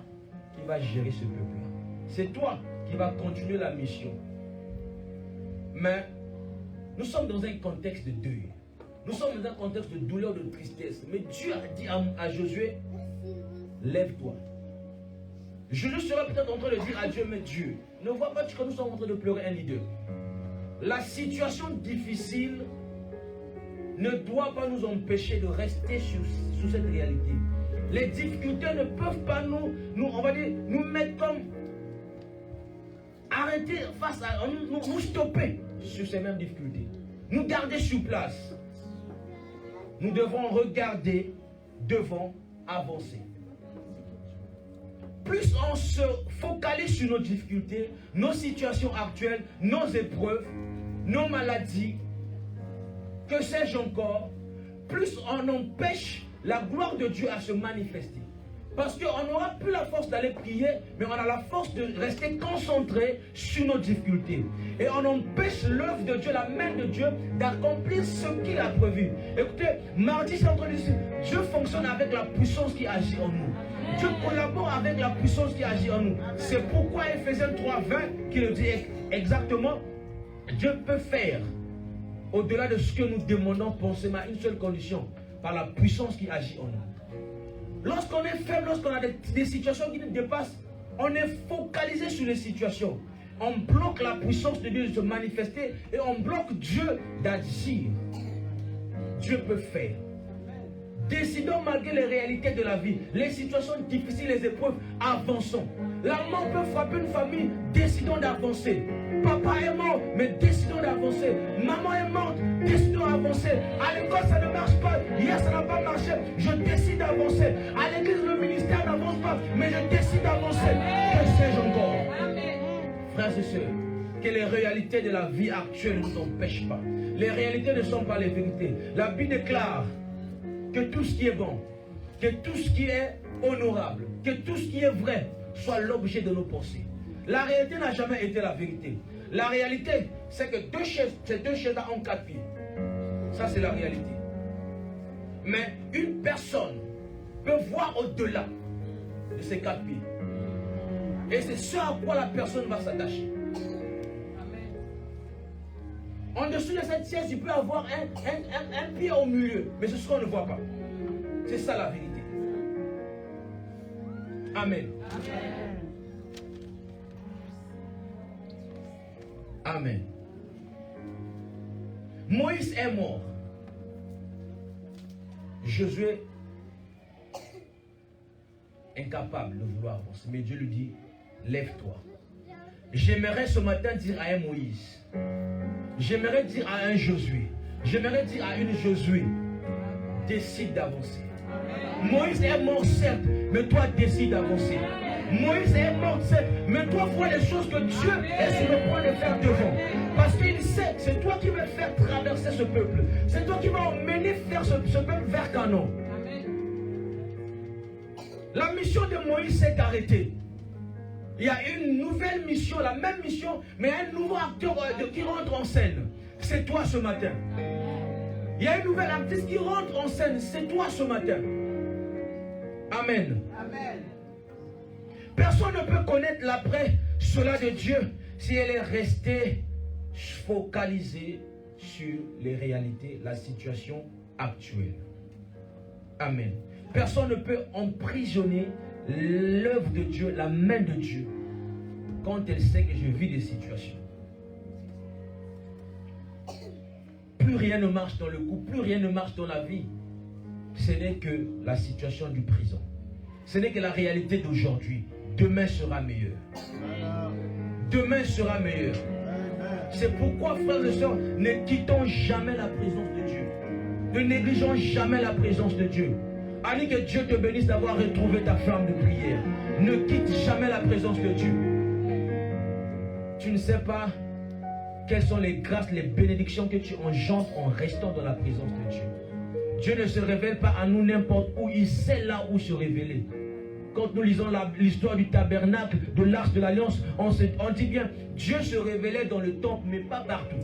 qui vas gérer ce peuple-là. C'est toi qui vas continuer la mission. Mais nous sommes dans un contexte de deuil. Nous sommes dans un contexte de douleur, de tristesse. Mais Dieu a dit à Josué, lève-toi. Josué sera peut-être en train de dire à Dieu, mais Dieu, ne vois pas que nous sommes en train de pleurer un leader. La situation difficile ne doit pas nous empêcher de rester sous cette réalité. Les difficultés ne peuvent pas nous mettre comme arrêter face à nous stopper sur ces mêmes difficultés. Nous garder sur place. Nous devons regarder devant, avancer. Plus on se focalise sur nos difficultés, nos situations actuelles, nos épreuves, nos maladies, que sais-je encore, plus on empêche la gloire de Dieu à se manifester. Parce qu'on n'aura plus la force d'aller prier, mais on a la force de rester concentré sur nos difficultés. Et on empêche l'œuvre de Dieu, la main de Dieu, d'accomplir ce qu'il a prévu. Écoutez, mardi, c'est entre les Dieu fonctionne avec la puissance qui agit en nous. Dieu collabore avec la puissance qui agit en nous. C'est pourquoi Ephésiens 3:20 qui le dit exactement, Dieu peut faire au-delà de ce que nous demandons, pensons à une seule condition, par la puissance qui agit en nous. Lorsqu'on est faible, lorsqu'on a des situations qui nous dépassent, on est focalisé sur les situations. On bloque la puissance de Dieu de se manifester et on bloque Dieu d'agir. Dieu peut faire. Décidons malgré les réalités de la vie, les situations difficiles, les épreuves, avançons. La mort peut frapper une famille, décidons d'avancer. Papa est mort, mais décidons d'avancer. Maman est morte, décidons d'avancer. À l'école, ça ne marche pas. Hier, ça n'a pas marché. Je décide d'avancer. À l'église, le ministère n'avance pas, mais je décide d'avancer. Que sais-je encore? Frères et sœurs, que les réalités de la vie actuelle ne nous empêchent pas. Les réalités ne sont pas les vérités. La Bible déclare que tout ce qui est bon, que tout ce qui est honorable, que tout ce qui est vrai soit l'objet de nos pensées. La réalité n'a jamais été la vérité. La réalité, c'est que ces deux chaises-là ont 4 pieds. Ça, c'est la réalité. Mais une personne peut voir au-delà de ces 4 pieds. Et c'est ce à quoi la personne va s'attacher. En dessous de cette chaise, il peut avoir un pied au milieu. Mais c'est ce qu'on ne voit pas. C'est ça la vérité. Amen. Amen. Moïse est mort. Josué, incapable de vouloir avancer. Mais Dieu lui dit, lève-toi. J'aimerais ce matin dire à un Moïse, j'aimerais dire à un Josué, j'aimerais dire à une Josué, décide d'avancer. Moïse est mort certes, mais toi décide d'avancer. Moïse est mort certes, mais toi vois les choses que Dieu est sur le point de faire devant. Parce qu'il sait, c'est toi qui vas faire traverser ce peuple. C'est toi qui vas emmener faire ce peuple vers Canaan. La mission de Moïse s'est arrêtée. Il y a une nouvelle mission, la même mission, mais un nouveau acteur qui rentre en scène. C'est toi ce matin. Il y a une nouvelle actrice qui rentre en scène. C'est toi ce matin. Amen. Amen. Personne ne peut connaître l'après cela de Dieu si elle est restée focalisée sur les réalités, la situation actuelle. Amen. Personne ne peut emprisonner l'œuvre de Dieu, la main de Dieu, quand elle sait que je vis des situations. Plus rien ne marche dans le couple, plus rien ne marche dans la vie. Ce n'est que la situation du présent. Ce n'est que la réalité d'aujourd'hui. Demain sera meilleur. Demain sera meilleur. C'est pourquoi, frères et sœurs, ne quittons jamais la présence de Dieu. Ne négligeons jamais la présence de Dieu. Allez, que Dieu te bénisse d'avoir retrouvé ta flamme de prière. Ne quitte jamais la présence de Dieu. Tu ne sais pas quelles sont les grâces, les bénédictions que tu engendres en restant dans la présence de Dieu. Dieu ne se révèle pas à nous n'importe où. Il sait là où se révéler. Quand nous lisons l'histoire du tabernacle, de l'arche de l'alliance, on dit bien, Dieu se révélait dans le temple, mais pas partout.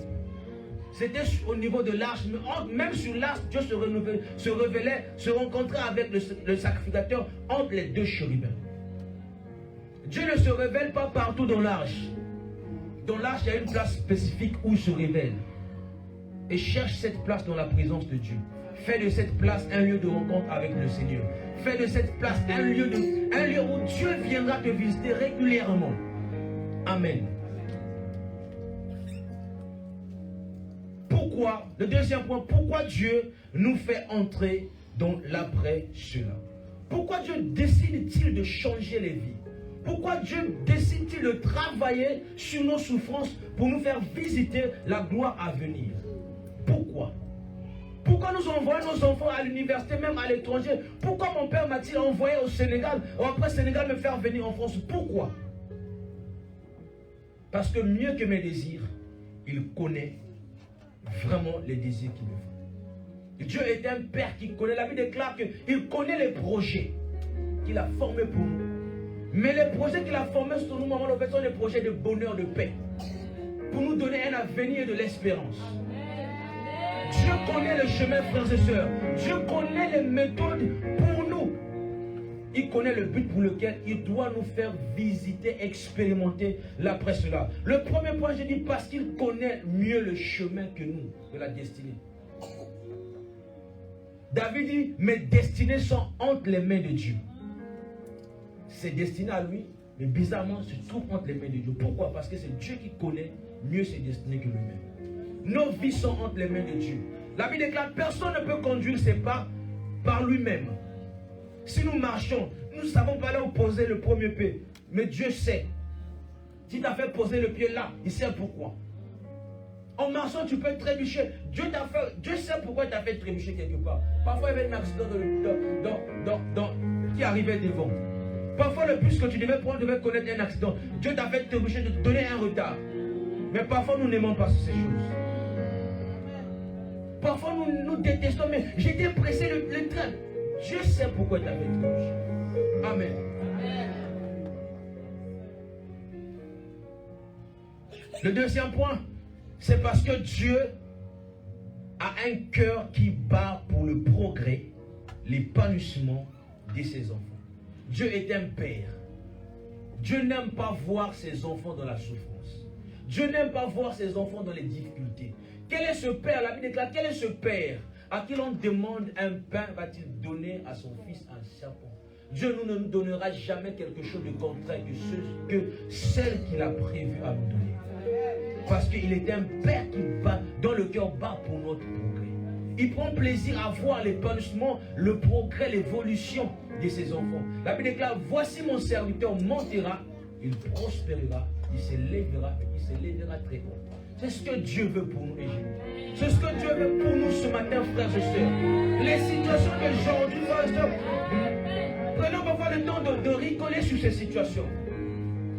C'était au niveau de l'arche, mais même sur l'arche, Dieu se révélait, se rencontrait avec le sacrificateur entre les deux chérubins. Dieu ne se révèle pas partout dans l'arche. Dans l'arche, il y a une place spécifique où il se révèle. Et cherche cette place dans la présence de Dieu. Fais de cette place un lieu de rencontre avec le Seigneur. Fais de cette place un lieu où Dieu viendra te visiter régulièrement. Amen. Pourquoi, le deuxième point, pourquoi Dieu nous fait entrer dans l'après cela? Pourquoi Dieu décide-t-il de changer les vies? Pourquoi Dieu décide-t-il de travailler sur nos souffrances pour nous faire visiter la gloire à venir? Pourquoi? Pourquoi nous envoyons nos enfants à l'université, même à l'étranger? Pourquoi mon père m'a-t-il envoyé au Sénégal, ou après Sénégal me faire venir en France? Pourquoi? Parce que mieux que mes désirs, il connaît vraiment les désirs qu'il me fait. Dieu est un père qui connaît. La Bible déclare qu'il connaît les projets qu'il a formés pour nous. Mais les projets qu'il a formés sur nous, maman, sont des projets de bonheur, de paix. Pour nous donner un avenir et de l'espérance. Dieu connaît le chemin, frères et sœurs. Dieu connaît les méthodes pour nous. Il connaît le but pour lequel il doit nous faire visiter, expérimenter l'après cela. Le premier point, je dis parce qu'il connaît mieux le chemin que nous, de la destinée. David dit, mes destinées sont entre les mains de Dieu. Ses destinées à lui, mais bizarrement, se trouvent entre les mains de Dieu. Pourquoi? Parce que c'est Dieu qui connaît mieux ses destinées que lui-même. Nos vies sont entre les mains de Dieu. La Bible déclare, personne ne peut conduire ses pas par lui-même. Si nous marchons, nous ne savons pas là où poser le premier pied. Mais Dieu sait. Si tu as fait poser le pied là, il sait pourquoi. En marchant, tu peux trébucher. Dieu sait pourquoi tu as fait trébucher quelque part. Parfois, il y avait un accident qui arrivait devant. Parfois, le bus que tu devais prendre devait connaître un accident. Dieu t'a fait trébucher, de te donner un retard. Mais parfois, nous n'aimons pas ces choses. Parfois, nous détestons, mais j'étais pressé le train. Dieu sait pourquoi tu as fait trébucher. Amen. Le deuxième point, c'est parce que Dieu a un cœur qui bat pour le progrès, l'épanouissement de ses enfants. Dieu est un père. Dieu n'aime pas voir ses enfants dans la souffrance. Dieu n'aime pas voir ses enfants dans les difficultés. Quel est ce père? La Bible déclare, quel est ce père à qui l'on demande un pain, va-t-il donner à son fils un serpent? Dieu ne nous donnera jamais quelque chose de contraire que celle qu'il a prévu à nous donner. Parce qu'il est un Père qui bat, dont le cœur bat pour notre progrès. Il prend plaisir à voir l'épanouissement, le progrès, l'évolution de ses enfants. La Bible déclare, voici mon serviteur montera, il prospérera, il s'élèvera et il s'élèvera très haut. C'est ce que Dieu veut pour nous, Égypte. C'est ce que Dieu veut pour nous ce matin, frères et sœurs. Les situations d'aujourd'hui, frères et sœurs, prenons parfois le temps de rigoler sur ces situations.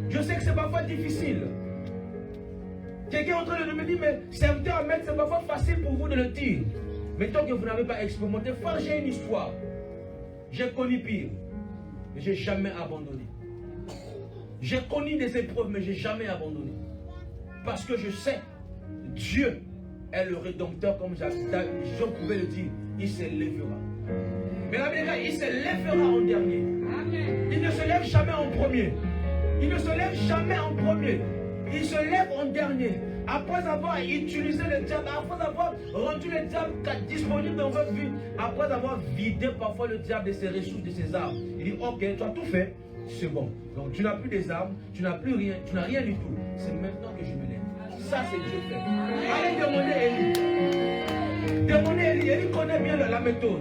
Je sais que c'est parfois difficile. Quelqu'un est en train de me dire, mais serviteur Ahmed, c'est parfois facile pour vous de le dire. Mais tant que vous n'avez pas expérimenté, frère, j'ai une histoire. J'ai connu pire, mais je n'ai jamais abandonné. J'ai connu des épreuves, mais je n'ai jamais abandonné. Parce que je sais, Dieu est le rédempteur, comme je pouvais le dire, il s'élèvera. Mais la Bible, il s'élèvera en dernier. Il ne se lève jamais en premier. Il ne se lève jamais en premier. Il se lève en dernier. Après avoir utilisé le diable, après avoir rendu le diable disponible dans votre vie, après avoir vidé parfois le diable de ses ressources, de ses armes, il dit, ok, tu as tout fait, c'est bon. Donc tu n'as plus des armes, tu n'as plus rien, tu n'as rien du tout. C'est maintenant que je me lève. Ça, c'est Dieu fait. Allez demander Élie. Demandez Élie. Élie connaît bien la méthode.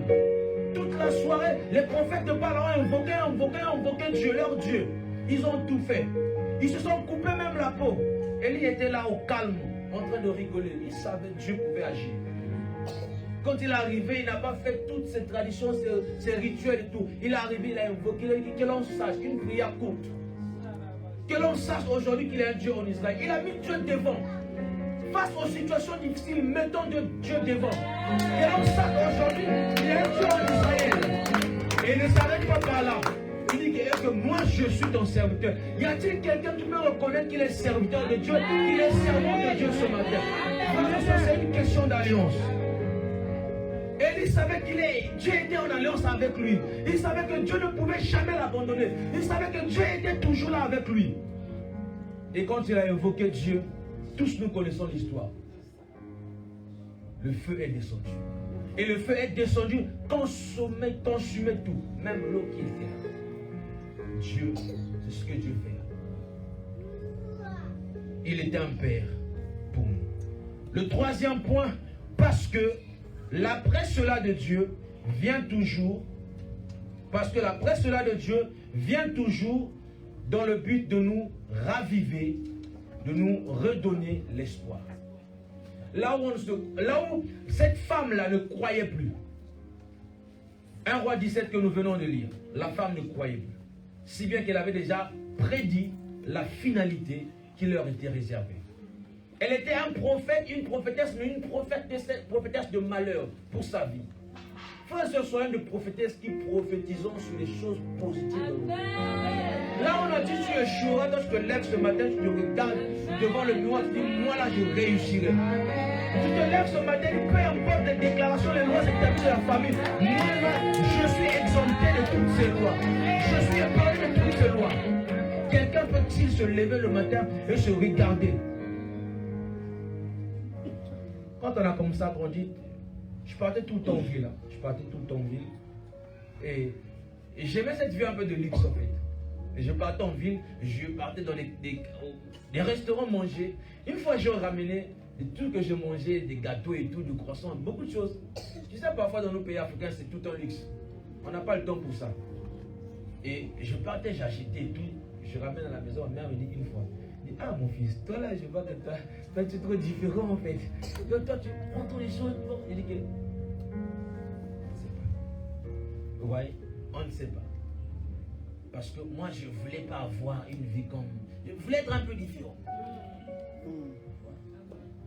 Toute la soirée, les prophètes de Baal ont invoqué Dieu, leur Dieu. Ils ont tout fait. Ils se sont coupés même la peau. Élie était là au calme, en train de rigoler. Il savait que Dieu pouvait agir. Quand il est arrivé, il n'a pas fait toutes ces traditions, ces rituels et tout. Il est arrivé, il a invoqué, il a dit que l'on sache, une prière courte. Que l'on sache aujourd'hui qu'il est un Dieu en Israël. Il a mis Dieu devant. Face aux situations difficiles, mettons Dieu devant. Que l'on sache aujourd'hui qu'il est un Dieu en Israël. Et il ne s'arrête pas par là. Il dit que moi je suis ton serviteur. Y a-t-il quelqu'un qui peut reconnaître qu'il est serviteur de Dieu, qu'il est servant de Dieu ce matin? C'est une question d'alliance. Élie savait Dieu était en alliance avec lui. Il savait que Dieu ne pouvait jamais l'abandonner. Il savait que Dieu était toujours là avec lui. Et quand il a invoqué Dieu, tous nous connaissons l'histoire. Le feu est descendu. Et le feu est descendu, consumé tout, même l'eau qui était là. Dieu, c'est ce que Dieu fait. Il est un Père pour nous. Le troisième point, parce que l'après cela de Dieu vient toujours, parce que l'après cela de Dieu vient toujours dans le but de nous raviver, de nous redonner l'espoir. Là où cette femme-là ne croyait plus, 1 Roi 17 que nous venons de lire, la femme ne croyait plus. Si bien qu'elle avait déjà prédit la finalité qui leur était réservée. Elle était un prophète, une prophétesse, mais une prophétesse de malheur pour sa vie. Frères et sœurs, soyons de prophétesses qui prophétisons sur les choses positives. Là, on a dit tu échoueras, quand tu te lèves ce matin, tu te regardes devant le miroir, tu dis moi là je réussirai. Tu te lèves ce matin, peu importe les déclarations, les lois établies de la famille, moi là je suis exempté de toutes ces lois. Je suis épargné de toutes ces lois. Quelqu'un peut-il se lever le matin et se regarder? Quand on a commencé à grandir, je partais tout le temps en ville. Et j'aimais cette vie un peu de luxe en fait. Et je partais en ville, je partais dans des restaurants manger. Une fois, j'ai ramené des trucs que je mangeais, des gâteaux et tout, des croissants, beaucoup de choses. Tu sais, parfois dans nos pays africains, c'est tout un luxe. On n'a pas le temps pour ça. Et je partais, j'achetais tout. Je ramène à la maison, ma mère me dit une fois. Elle dit, ah mon fils, toi là, je vois que toi tu es trop différent en fait. Toi, tu prends tous les choses. Je dis que... On ne sait pas. Vous voyez, on ne sait pas. Parce que moi, je ne voulais pas avoir une vie comme... Je voulais être un peu différent.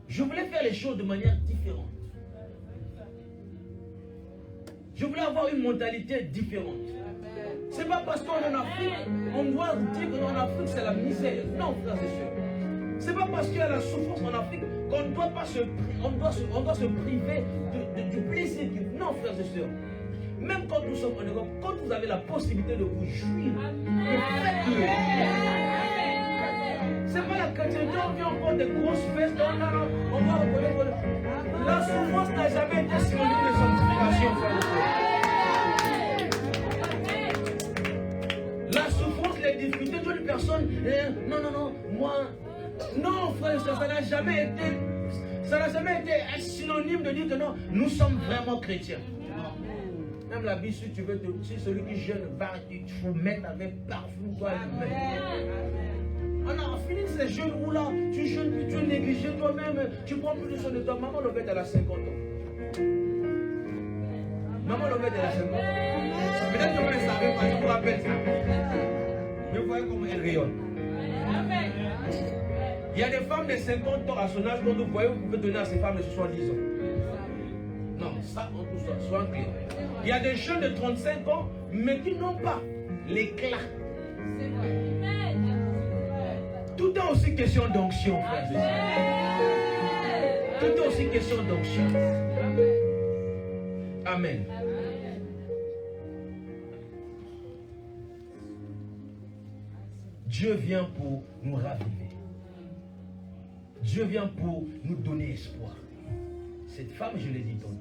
Je voulais faire les choses de manière différente. Je voulais avoir une mentalité différente. C'est pas parce qu'on est en Afrique, on doit dire qu'en Afrique c'est la misère. Non, frères et sœurs. C'est pas parce qu'il y a la souffrance en Afrique qu'on ne doit pas on doit se priver du plaisir. Non, frères et sœurs. Même quand nous sommes en Europe, quand vous avez la possibilité de vous jouir, faites-le. C'est pas la chrétienté, on vient encore des grosses festes, on va reconnaître. La souffrance n'a jamais été synonyme de sanctification, frères et sœurs. non, moi, non, frère, ça n'a jamais été un synonyme de dire que non, nous sommes vraiment chrétiens. Même la Bible, si tu veux, si celui qui jeûne va, il faut mettre avec parfum, toi, on a fini ces jeûnes où là, tu jeûnes, puis tu es négligé toi-même, tu prends plus de soin de toi. Maman Lovette, elle a 50 ans. Maman Lovette, elle a 50 ans. Peut-être que vous ne le savez pas, je vous rappelle ça. Mais vous voyez comment elle rayonne. Il y a des femmes de 50 ans à son âge, quand vous voyez, vous pouvez donner à ces femmes de 70 ans. Non, ça, on peut soit clair. Il y a des jeunes de 35 ans, mais qui n'ont pas l'éclat. Tout est aussi question d'onction, frère. Tout est aussi question d'onction. Amen. Dieu vient pour nous raviver. Dieu vient pour nous donner espoir. Cette femme, je l'ai dit tantôt,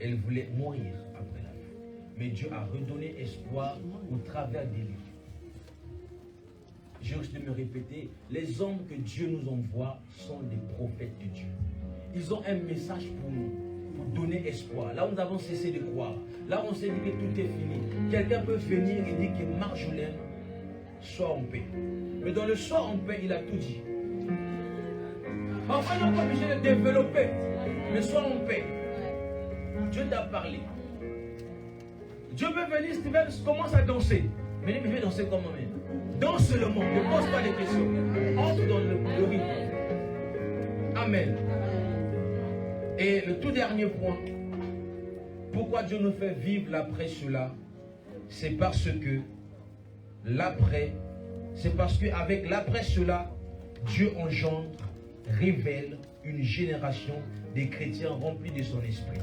elle voulait mourir après la vie. Mais Dieu a redonné espoir au travers des livres. Je risque de me répéter, les hommes que Dieu nous envoie sont des prophètes de Dieu. Ils ont un message pour nous, pour donner espoir. Là où nous avons cessé de croire, là où on s'est dit que tout est fini. Quelqu'un peut venir et dire que Marjolaine, sois en paix. Mais dans le soir en paix, il a tout dit. Parfois, on n'est pas obligé de développer, mais sois en paix. Dieu t'a parlé. Dieu peut venir, Steven, commence à danser. Mais il veut danser comment même? Danse seulement, ne pose pas de questions. Entre dans le rythme. Amen. Et le tout dernier point, pourquoi Dieu nous fait vivre l'après cela? C'est parce que l'après, c'est parce qu'avec l'après cela, Dieu engendre, révèle une génération des chrétiens remplis de son esprit,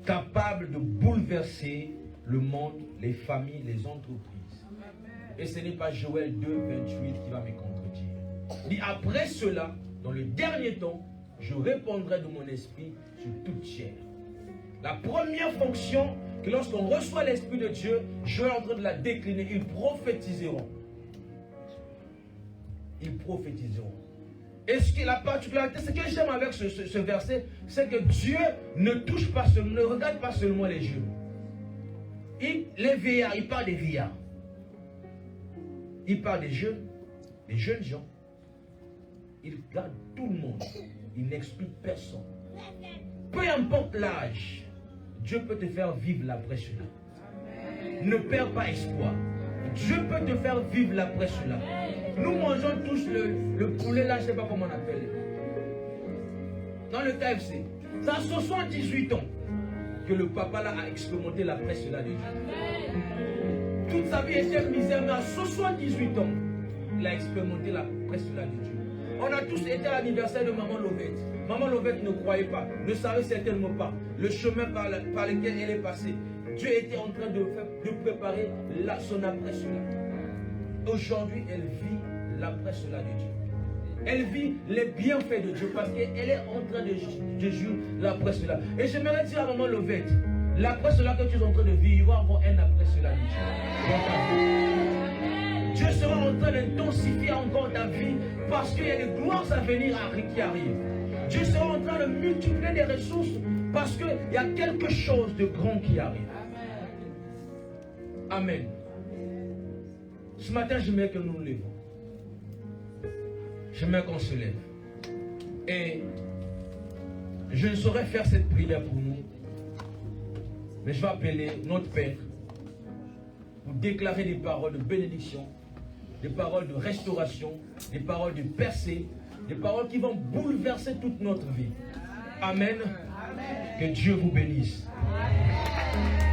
capable de bouleverser le monde, les familles, les entreprises. Et ce n'est pas Joël 2, 28 qui va me contredire. Il dit, après cela, dans le dernier temps, je répandrai de mon esprit sur toute chair. La première fonction, que lorsqu'on reçoit l'Esprit de Dieu, je suis en train de la décliner, ils prophétiseront. Ils prophétiseront. Et ce qui est la particularité, ce que j'aime avec ce verset, c'est que Dieu ne touche pas seulement, ne regarde pas seulement les jeunes. Les vieillards, il parle des vieillards. Il parle des jeunes gens. Il regarde tout le monde. Il n'explique personne. Peu importe l'âge, Dieu peut te faire vivre l'après cela. Ne perds pas espoir. Dieu peut te faire vivre l'après cela. Nous mangeons tous le poulet là, je ne sais pas comment on appelle. Dans le KFC. Ça a 78 ans que le papa là a expérimenté l'après cela de Dieu. Toute sa vie était misère, mais à 78 ans, il a expérimenté l'après cela de Dieu. On a tous été à l'anniversaire de Maman Lovette. Maman Lovette ne croyait pas, ne savait certainement pas le chemin par lequel elle est passée. Dieu était en train de préparer son après cela. Aujourd'hui, elle vit l'après cela de Dieu. Elle vit les bienfaits de Dieu parce qu'elle est en train de jouer l'après cela. Et j'aimerais dire à Maman Lovette, l'après cela que tu es en train de vivre, il va avoir un après cela de Dieu. Dieu sera en train d'intensifier encore ta vie parce qu'il y a des gloires à venir qui arrivent. Dieu sera en train de multiplier des ressources parce qu'il y a quelque chose de grand qui arrive. Amen. Ce matin, j'aimerais que nous nous levons. J'aimerais qu'on se lève. Et je ne saurais faire cette prière pour nous. Mais je vais appeler notre Père pour déclarer des paroles de bénédiction, des paroles de restauration, des paroles de percée, des paroles qui vont bouleverser toute notre vie. Amen. Que Dieu vous bénisse. Amen.